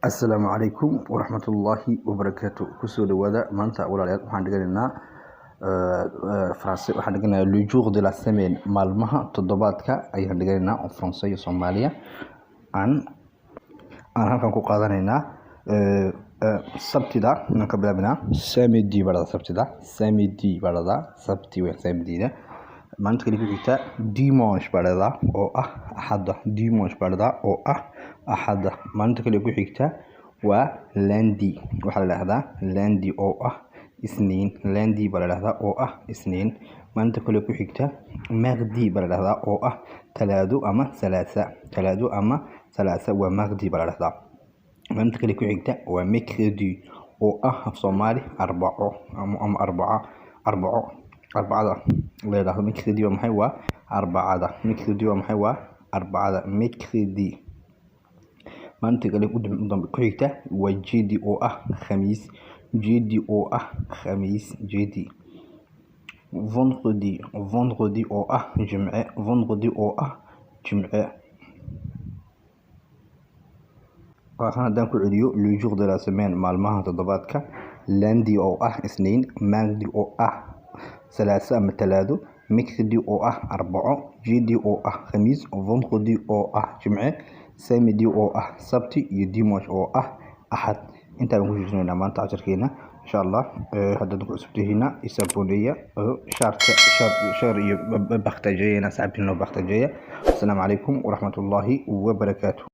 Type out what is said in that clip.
السلام عليكم ورحمة الله وبركاته. كسو دوada maanta walaalayaal waxaan dhiganaynaa Faransi waxaan dhiganaynaa le jour de la semaine maalmaha toddobaadka ayaan dhiganaynaa oo Faransi iyo Soomaaliya aan halkan ku qaadanaynaa sabtida aan ka bilaabnaa samedi barada sabti waa samedida maanta kale ku xigta dimanche barada oo ah axada maanta kale ku xigta waa lundi waxa la yiraahdaa lundi oo ah isniin oo ah isniin maanta kale ku xigta mardi barada oo ah talaado ama salaasa waa mardi barada maanta kale ku xigta waa mercredi oo ah af Soomaali arbaco arbacada leedahay mercredi waa maxay waa arbacada mercredi maanta kale ku xigta waa jeedi oo ah khamiis vendredi oo ah jimce waxaan hadaan ku celiyo le jour de la semaine maalmaha toddobaadka lundi oo ah isniin mardi oo ah salaasa ama talaado mercredi oo ah arbaco jeedi oo ah khamiis vendredi oo ah jimce samedi oo ah sabti iyo dimanche oo ah axad inta aan ku jirnaa maanta casharkeena insha Allah hadda ku cusubtihiina isaboonaya share iyo baxtajeena saaxiibtino baxtajeeya. Assalaamu calaykum wa rahmatullahi wa barakaatuh.